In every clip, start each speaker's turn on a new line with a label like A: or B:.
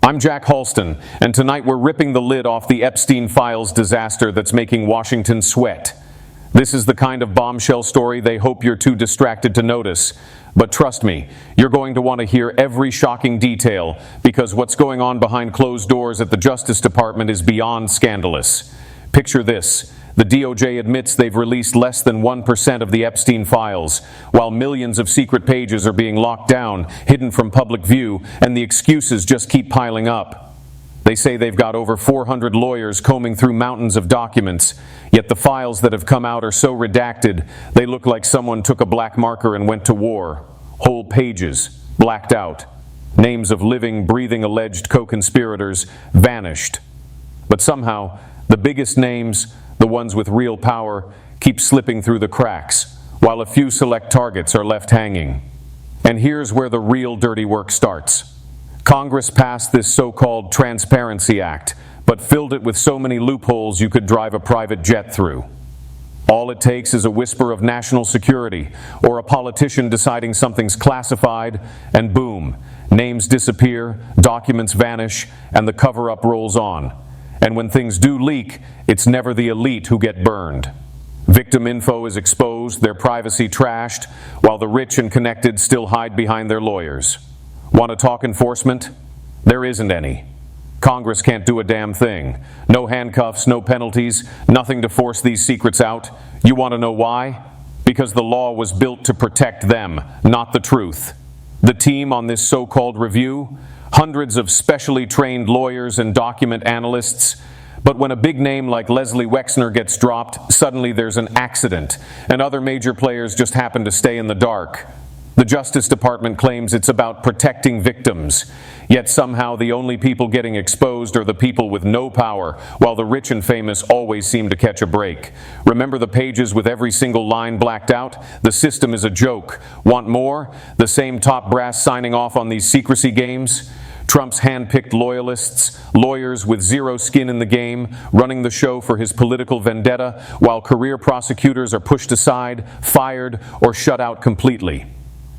A: I'm Jack Halston, and tonight we're ripping the lid off the Epstein files disaster that's making Washington sweat. This is the kind of bombshell story they hope you're too distracted to notice. But trust me, you're going to want to hear every shocking detail, because what's going on behind closed doors at the Justice Department is beyond scandalous. Picture this. The DOJ admits they've released less than 1% of the Epstein files, while millions of secret pages are being locked down, hidden from public view, and the excuses just keep piling up. They say they've got over 400 lawyers combing through mountains of documents, yet the files that have come out are so redacted, they look like someone took a black marker and went to war. Whole pages, blacked out. Names of living, breathing alleged co-conspirators vanished. But somehow, the biggest names, the ones with real power, keep slipping through the cracks, while a few select targets are left hanging. And here's where the real dirty work starts. Congress passed this so-called Transparency Act, but filled it with so many loopholes you could drive a private jet through. All it takes is a whisper of national security, or a politician deciding something's classified, and boom, names disappear, documents vanish, and the cover-up rolls on. And when things do leak, it's never the elite who get burned. Victim info is exposed, their privacy trashed, while the rich and connected still hide behind their lawyers. Want to talk enforcement? There isn't any. Congress can't do a damn thing. No handcuffs, no penalties, nothing to force these secrets out. You want to know why? Because the law was built to protect them, not the truth. The team on this so-called review? Hundreds of specially trained lawyers and document analysts. But when a big name like Leslie Wexner gets dropped, suddenly there's an accident, and other major players just happen to stay in the dark. The Justice Department claims it's about protecting victims, yet somehow the only people getting exposed are the people with no power, while the rich and famous always seem to catch a break. Remember the pages with every single line blacked out? The system is a joke. Want more? The same top brass signing off on these secrecy games? Trump's hand-picked loyalists, lawyers with zero skin in the game, running the show for his political vendetta, while career prosecutors are pushed aside, fired, or shut out completely.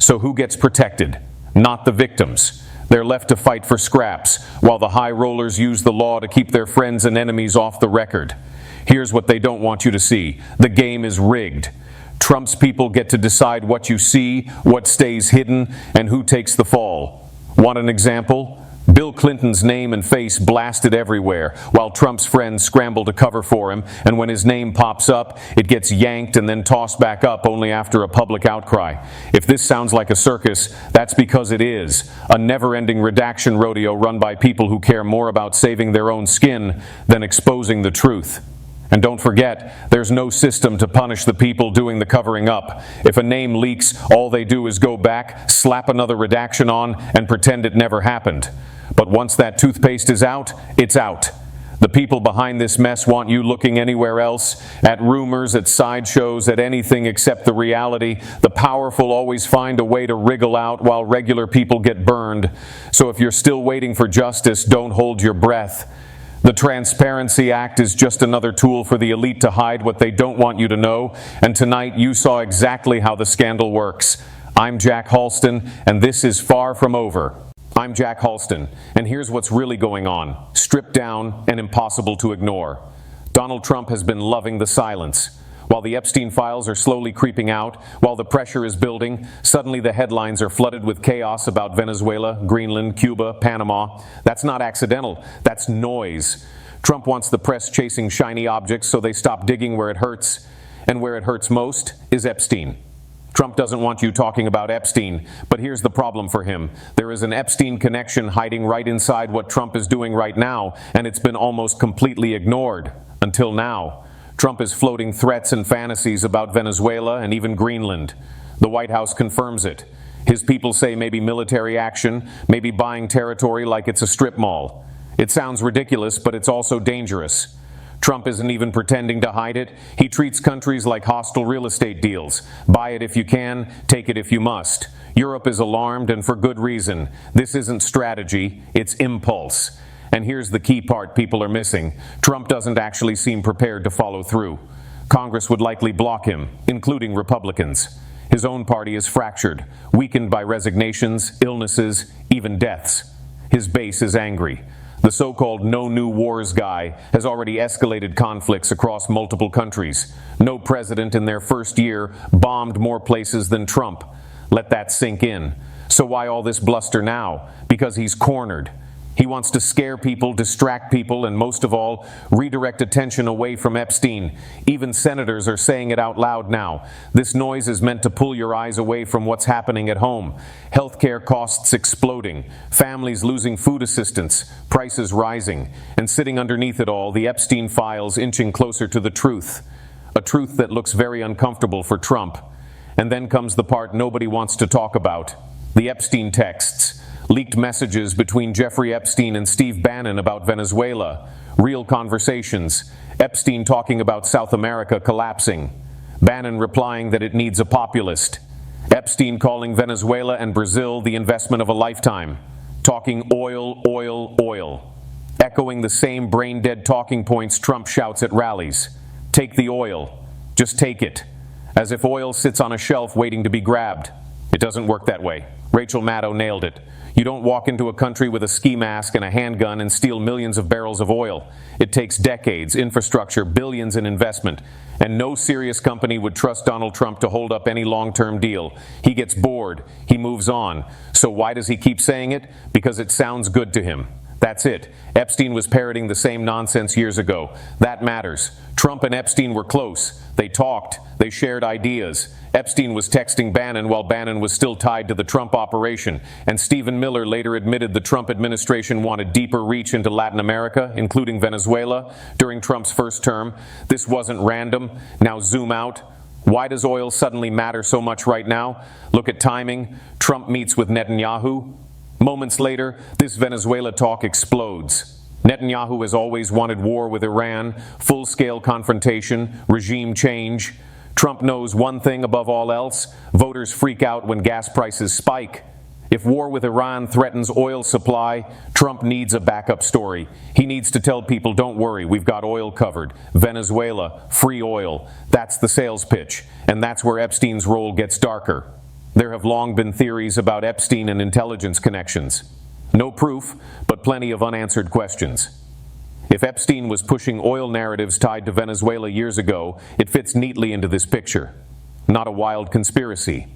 A: So who gets protected? Not the victims. They're left to fight for scraps, while the high rollers use the law to keep their friends and enemies off the record. Here's what they don't want you to see. The game is rigged. Trump's people get to decide what you see, what stays hidden, and who takes the fall. Want an example? Bill Clinton's name and face blasted everywhere, while Trump's friends scramble to cover for him, and when his name pops up, it gets yanked and then tossed back up only after a public outcry. If this sounds like a circus, that's because it is. A never-ending redaction rodeo run by people who care more about saving their own skin than exposing the truth. And don't forget, there's no system to punish the people doing the covering up. If a name leaks, all they do is go back, slap another redaction on, and pretend it never happened. But once that toothpaste is out, it's out. The people behind this mess want you looking anywhere else, at rumors, at sideshows, at anything except the reality. The powerful always find a way to wriggle out while regular people get burned. So if you're still waiting for justice, don't hold your breath. The Transparency Act is just another tool for the elite to hide what they don't want you to know, and tonight you saw exactly how the scandal works. I'm Jack Halston, and this is Far From Over. I'm Jack Halston, and here's what's really going on, stripped down and impossible to ignore. Donald Trump has been loving the silence. While the Epstein files are slowly creeping out, while the pressure is building, suddenly the headlines are flooded with chaos about Venezuela, Greenland, Cuba, Panama. That's not accidental, that's noise. Trump wants the press chasing shiny objects so they stop digging where it hurts. And where it hurts most is Epstein. Trump doesn't want you talking about Epstein, but here's the problem for him. There is an Epstein connection hiding right inside what Trump is doing right now, and it's been almost completely ignored, until now. Trump is floating threats and fantasies about Venezuela and even Greenland. The White House confirms it. His people say maybe military action, maybe buying territory like it's a strip mall. It sounds ridiculous, but it's also dangerous. Trump isn't even pretending to hide it. He treats countries like hostile real estate deals. Buy it if you can, take it if you must. Europe is alarmed, and for good reason. This isn't strategy, it's impulse. And here's the key part people are missing. Trump doesn't actually seem prepared to follow through. Congress would likely block him, including Republicans. His own party is fractured, weakened by resignations, illnesses, even deaths. His base is angry. The so-called no new wars guy has already escalated conflicts across multiple countries. No president in their first year bombed more places than Trump. Let that sink in. So why all this bluster now? Because he's cornered. He wants to scare people, distract people, and most of all, redirect attention away from Epstein. Even senators are saying it out loud now. This noise is meant to pull your eyes away from what's happening at home. Healthcare costs exploding, families losing food assistance, prices rising, and sitting underneath it all, the Epstein files inching closer to the truth. A truth that looks very uncomfortable for Trump. And then comes the part nobody wants to talk about. The Epstein texts. Leaked messages between Jeffrey Epstein and Steve Bannon about Venezuela. Real conversations. Epstein talking about South America collapsing. Bannon replying that it needs a populist. Epstein calling Venezuela and Brazil the investment of a lifetime. Talking oil, oil, oil. Echoing the same brain-dead talking points Trump shouts at rallies. Take the oil. Just take it. As if oil sits on a shelf waiting to be grabbed. It doesn't work that way. Rachel Maddow nailed it. You don't walk into a country with a ski mask and a handgun and steal millions of barrels of oil. It takes decades, infrastructure, billions in investment. And no serious company would trust Donald Trump to hold up any long-term deal. He gets bored. He moves on. So why does he keep saying it? Because it sounds good to him. That's it. Epstein was parroting the same nonsense years ago. That matters. Trump and Epstein were close. They talked. They shared ideas. Epstein was texting Bannon while Bannon was still tied to the Trump operation. And Stephen Miller later admitted the Trump administration wanted deeper reach into Latin America, including Venezuela, during Trump's first term. This wasn't random. Now zoom out. Why does oil suddenly matter so much right now? Look at timing. Trump meets with Netanyahu. Moments later, this Venezuela talk explodes. Netanyahu has always wanted war with Iran, full-scale confrontation, regime change. Trump knows one thing above all else: voters freak out when gas prices spike. If war with Iran threatens oil supply, Trump needs a backup story. He needs to tell people, don't worry, we've got oil covered. Venezuela, free oil. That's the sales pitch, and that's where Epstein's role gets darker. There have long been theories about Epstein and intelligence connections. No proof, but plenty of unanswered questions. If Epstein was pushing oil narratives tied to Venezuela years ago, it fits neatly into this picture. Not a wild conspiracy,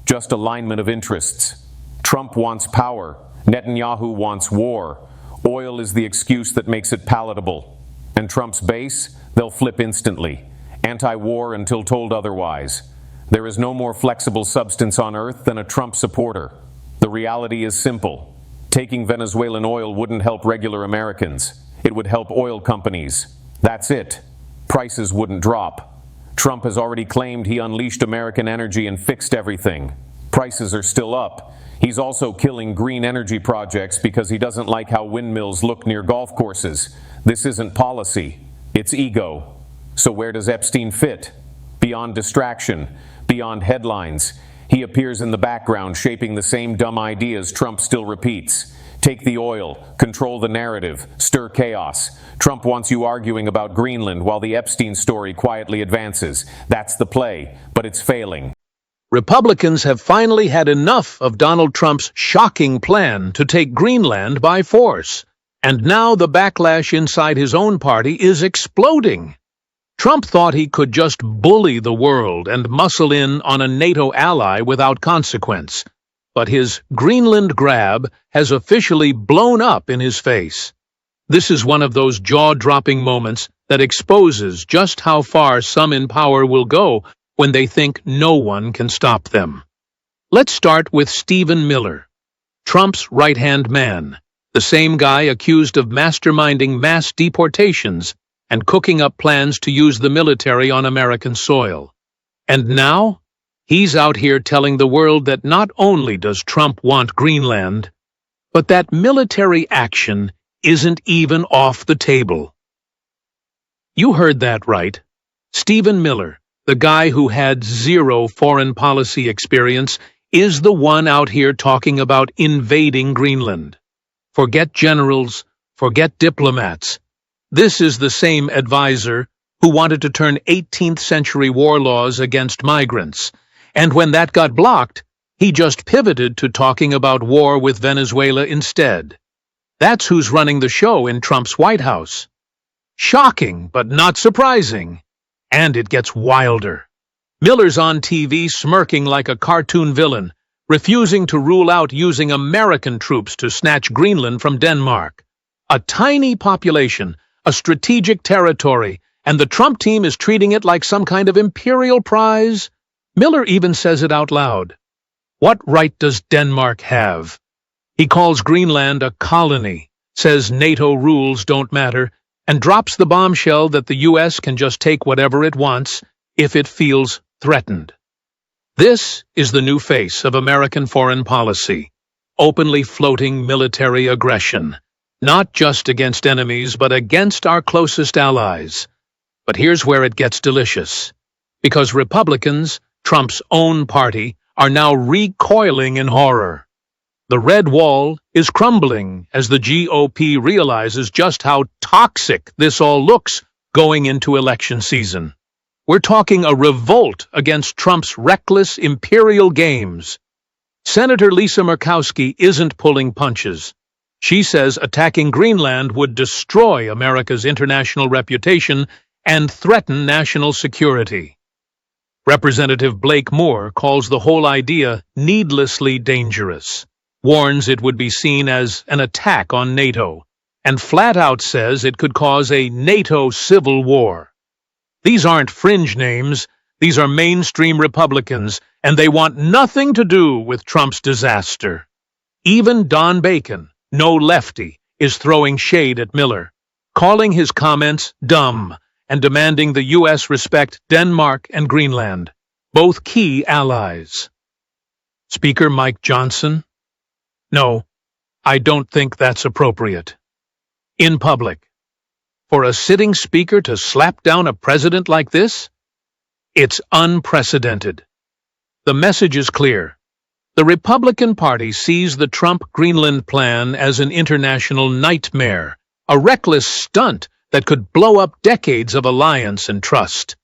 A: just alignment of interests. Trump wants power. Netanyahu wants war. Oil is the excuse that makes it palatable. And Trump's base, they'll flip instantly. Anti-war until told otherwise. There is no more flexible substance on earth than a Trump supporter. The reality is simple. Taking Venezuelan oil wouldn't help regular Americans. It would help oil companies. That's it. Prices wouldn't drop. Trump has already claimed he unleashed American energy and fixed everything. Prices are still up. He's also killing green energy projects because he doesn't like how windmills look near golf courses. This isn't policy. It's ego. So where does Epstein fit? Beyond distraction, beyond headlines. He appears in the background, shaping the same dumb ideas Trump still repeats. Take the oil, control the narrative, stir chaos. Trump wants you arguing about Greenland while the Epstein story quietly advances. That's the play, but it's failing.
B: Republicans have finally had enough of Donald Trump's shocking plan to take Greenland by force. And now the backlash inside his own party is exploding. Trump thought he could just bully the world and muscle in on a NATO ally without consequence. But his Greenland grab has officially blown up in his face. This is one of those jaw-dropping moments that exposes just how far some in power will go when they think no one can stop them. Let's start with Stephen Miller, Trump's right-hand man, the same guy accused of masterminding mass deportations and cooking up plans to use the military on American soil. And now, he's out here telling the world that not only does Trump want Greenland, but that military action isn't even off the table. You heard that right. Stephen Miller, the guy who had zero foreign policy experience, is the one out here talking about invading Greenland. Forget generals, forget diplomats. This is the same advisor who wanted to turn 18th century war laws against migrants. And when that got blocked, he just pivoted to talking about war with Venezuela instead. That's who's running the show in Trump's White House. Shocking, but not surprising. And it gets wilder. Miller's on TV smirking like a cartoon villain, refusing to rule out using American troops to snatch Greenland from Denmark. A tiny population, a strategic territory, and the Trump team is treating it like some kind of imperial prize. Miller even says it out loud. What right does Denmark have? He calls Greenland a colony, says NATO rules don't matter, and drops the bombshell that the U.S. can just take whatever it wants if it feels threatened. This is the new face of American foreign policy, openly floating military aggression, not just against enemies, but against our closest allies. But here's where it gets delicious, because Republicans, Trump's own party, are now recoiling in horror. The red wall is crumbling as the GOP realizes just how toxic this all looks going into election season. We're talking a revolt against Trump's reckless imperial games. Senator Lisa Murkowski isn't pulling punches. She says attacking Greenland would destroy America's international reputation and threaten national security. Representative Blake Moore calls the whole idea needlessly dangerous, warns it would be seen as an attack on NATO, and flat out says it could cause a NATO civil war. These aren't fringe names, these are mainstream Republicans, and they want nothing to do with Trump's disaster. Even Don Bacon, no lefty, is throwing shade at Miller, calling his comments dumb and demanding the U.S. respect Denmark and Greenland, both key allies. Speaker Mike Johnson? No, I don't think that's appropriate. In public. For a sitting speaker to slap down a president like this? It's unprecedented. The message is clear. The Republican Party sees the Trump-Greenland plan as an international nightmare, a reckless stunt that could blow up decades of alliance and trust.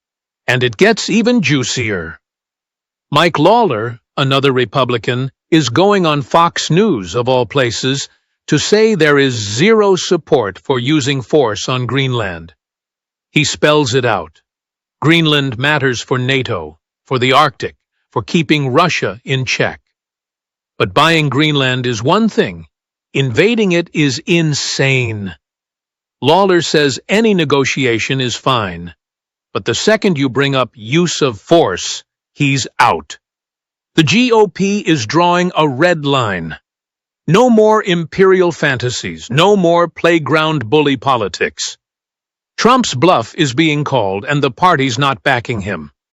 B: And it gets even juicier. Mike Lawler, another Republican, is going on Fox News, of all places, to say there is zero support for using force on Greenland. He spells it out. Greenland matters for NATO, for the Arctic, for keeping Russia in check. But buying Greenland is one thing. Invading it is insane. Lawler says any negotiation is fine. But the second you bring up use of force, he's out. The GOP is drawing a red line. No more imperial fantasies, no more playground bully politics. Trump's bluff is being called, and the party's not backing him.